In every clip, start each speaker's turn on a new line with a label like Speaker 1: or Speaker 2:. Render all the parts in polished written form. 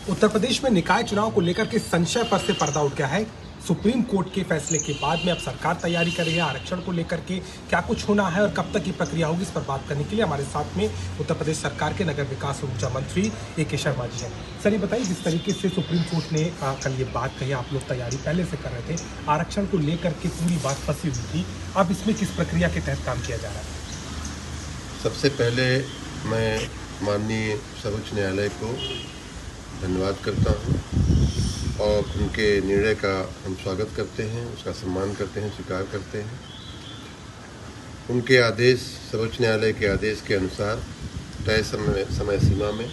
Speaker 1: उत्तर प्रदेश में निकाय चुनाव को लेकर के संशय पर से पर्दा उठ गया है। सुप्रीम कोर्ट के फैसले के बाद में अब सरकार तैयारी कर रही है आरक्षण को लेकर के। क्या कुछ होना है और कब तक ये प्रक्रिया होगी, इस पर बात करने के लिए हमारे साथ में उत्तर प्रदेश सरकार के नगर विकास और ऊर्जा मंत्री ए.के. शर्मा जी हैं। सर, ये बताइए, जिस तरीके से सुप्रीम कोर्ट ने कल ये बात कही, आप लोग तैयारी पहले से कर रहे थे, आरक्षण को लेकर के पूरी बात फंसी हुई थी, अब इसमें किस प्रक्रिया के तहत काम किया जा रहा है?
Speaker 2: सबसे पहले मैं माननीय सर्वोच्च न्यायालय को धन्यवाद करता हूं और उनके निर्णय का हम स्वागत करते हैं, उसका सम्मान करते हैं, स्वीकार करते हैं। उनके आदेश, सर्वोच्च न्यायालय के आदेश के अनुसार तय समय सीमा में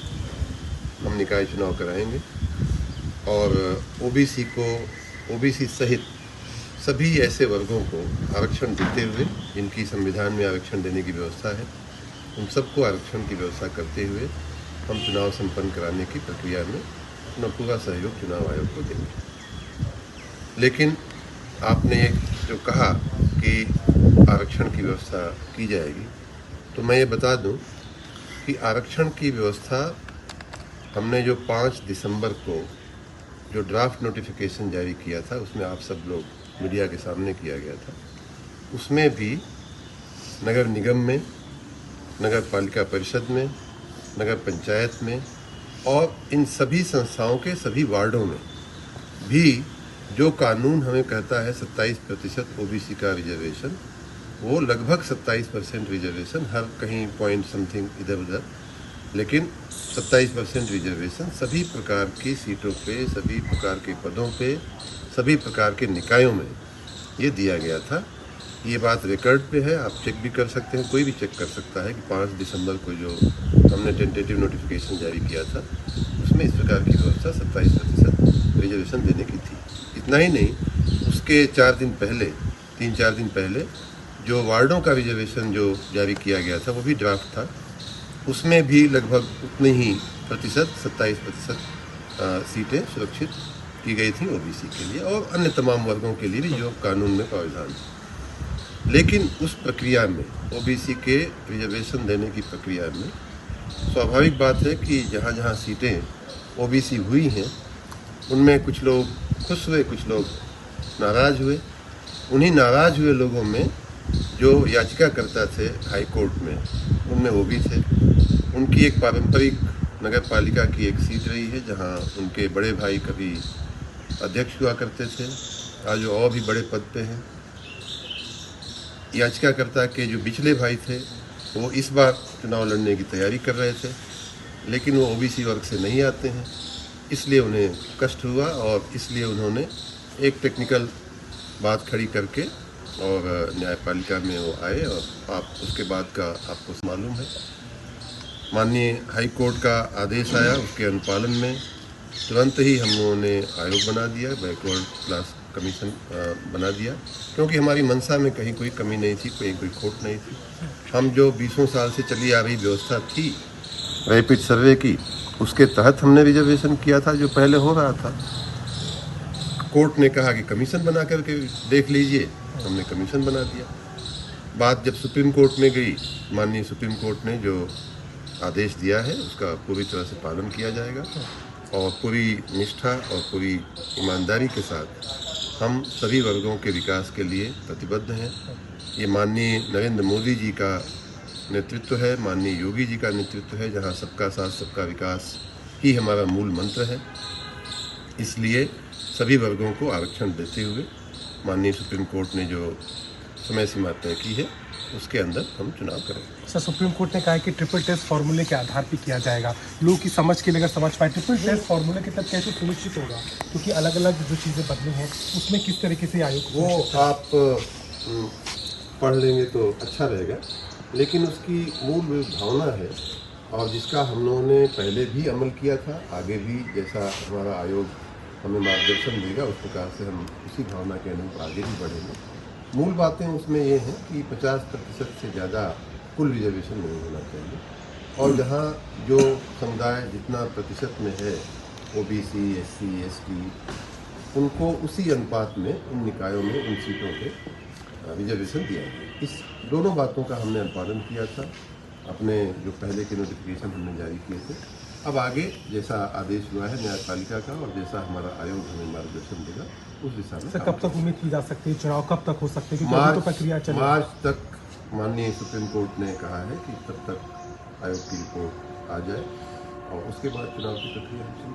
Speaker 2: हम निकाय चुनाव कराएंगे और ओबीसी सहित सभी ऐसे वर्गों को आरक्षण देते हुए, जिनकी संविधान में आरक्षण देने की व्यवस्था है, उन सबको आरक्षण की व्यवस्था करते हुए हम चुनाव संपन्न कराने की प्रक्रिया में अपना पूरा सहयोग चुनाव आयोग को देंगे। लेकिन आपने जो कहा कि आरक्षण की व्यवस्था की जाएगी, तो मैं ये बता दूं कि आरक्षण की व्यवस्था हमने जो 5 दिसंबर को जो ड्राफ्ट नोटिफिकेशन जारी किया था, उसमें आप सब लोग मीडिया के सामने किया गया था, उसमें भी नगर निगम में, नगर पालिका परिषद में, नगर पंचायत में और इन सभी संस्थाओं के सभी वार्डों में भी जो कानून हमें कहता है 27% ओबीसी का रिजर्वेशन, वो लगभग 27% रिजर्वेशन, हर कहीं पॉइंट समथिंग इधर उधर, लेकिन 27% रिजर्वेशन सभी प्रकार की सीटों पे, सभी प्रकार के पदों पे, सभी प्रकार के निकायों में ये दिया गया था। ये बात रिकॉर्ड पे है, आप चेक भी कर सकते हैं, कोई भी चेक कर सकता है कि 5 दिसंबर को जो हमने टेंटेटिव नोटिफिकेशन जारी किया था, उसमें इस प्रकार की व्यवस्था 27% रिजर्वेशन देने की थी। इतना ही नहीं, उसके 3-4 दिन पहले जो वार्डों का रिजर्वेशन जो जारी किया गया था, वो भी ड्राफ्ट था, उसमें भी लगभग उतने ही प्रतिशत 27% सीटें सुरक्षित की गई थी ओबीसी के लिए और अन्य तमाम वर्गों के लिए भी जो कानून में प्रावधान है। लेकिन उस प्रक्रिया में, ओबीसी के रिजर्वेशन देने की प्रक्रिया में, स्वाभाविक बात है कि जहाँ जहाँ सीटें ओबीसी हुई हैं, उनमें कुछ लोग खुश हुए, कुछ लोग नाराज़ हुए। उन्हीं नाराज़ हुए लोगों में जो याचिकाकर्ता थे हाई कोर्ट में, उनमें वो भी थे। उनकी एक पारंपरिक नगर पालिका की एक सीट रही है, जहाँ उनके बड़े भाई कभी अध्यक्ष हुआ करते थे, आज वो और भी बड़े पद पे हैं। याचिकाकर्ता के जो पिछले भाई थे, वो इस बार चुनाव लड़ने की तैयारी कर रहे थे, लेकिन वो ओबीसी वर्ग से नहीं आते हैं, इसलिए उन्हें कष्ट हुआ और इसलिए उन्होंने एक टेक्निकल बात खड़ी करके और न्यायपालिका में वो आए और आप उसके बाद का आपको मालूम है, माननीय हाई कोर्ट का आदेश आया, उसके अनुपालन में तुरंत ही हम लोगों ने आयोग बना दिया, बैकवर्ड क्लास कमीशन बना दिया, क्योंकि हमारी मंशा में कहीं कोई कमी नहीं थी, कोई खोट नहीं थी। हम जो 20 साल से चली आ रही व्यवस्था थी रैपिड सर्वे की, उसके तहत हमने रिजर्वेशन किया था, जो पहले हो रहा था। कोर्ट ने कहा कि कमीशन बना करके देख लीजिए, हमने कमीशन बना दिया। बात जब सुप्रीम कोर्ट में गई, माननीय सुप्रीम कोर्ट ने जो आदेश दिया है, उसका पूरी तरह से पालन किया जाएगा और पूरी निष्ठा और पूरी ईमानदारी के साथ हम सभी वर्गों के विकास के लिए प्रतिबद्ध हैं। ये माननीय नरेंद्र मोदी जी का नेतृत्व है, माननीय योगी जी का नेतृत्व है, जहां सबका साथ सबका विकास ही हमारा मूल मंत्र है। इसलिए सभी वर्गों को आरक्षण देते हुए माननीय सुप्रीम कोर्ट ने जो समय सीमा तय की है, उसके अंदर हम चुनाव करेंगे।
Speaker 1: सर, सुप्रीम कोर्ट ने कहा है कि ट्रिपल टेस्ट फार्मूले के आधार पर किया जाएगा। लोग की समझ के लिए अगर समझ पाए, ट्रिपल टेस्ट फार्मूले के तहत कैसे सुनिश्चित होगा, क्योंकि अलग अलग जो चीज़ें बदली हैं, उसमें किस तरीके से आयोग
Speaker 2: वो आप पढ़ लेंगे तो अच्छा रहेगा, लेकिन उसकी मूल भावना है और जिसका हम लोगों ने पहले भी अमल किया था, आगे भी जैसा हमारा आयोग हमें मार्गदर्शन देगा, उस प्रकार से हम उसी भावना के अनुरूप आगे भी बढ़ेंगे। मूल बातें उसमें ये हैं कि 50% से ज़्यादा कुल रिजर्वेशन नहीं होना चाहिए और जहाँ जो समुदाय जितना प्रतिशत में है, ओबीसी, एससी, एसटी, उनको उसी अनुपात में उन निकायों में उन सीटों पे रिजर्वेशन दिया गया। इस दोनों बातों का हमने अनुपालन किया था अपने जो पहले के नोटिफिकेशन हमने जारी किए थे, अब आगे जैसा आदेश हुआ है न्यायपालिका का और जैसा हमारा आयोग हमें मार्गदर्शन देगा उस दिशा में
Speaker 1: सर
Speaker 2: काम
Speaker 1: कब तक उम्मीद की जा सकती है, चुनाव कब तक हो सकते हैं, क्योंकि अभी तो प्रक्रिया चल रही है।
Speaker 2: मार्च तक माननीय सुप्रीम कोर्ट ने कहा है कि तब तक आयोग की रिपोर्ट आ जाए और उसके बाद चुनाव की प्रक्रिया शुरू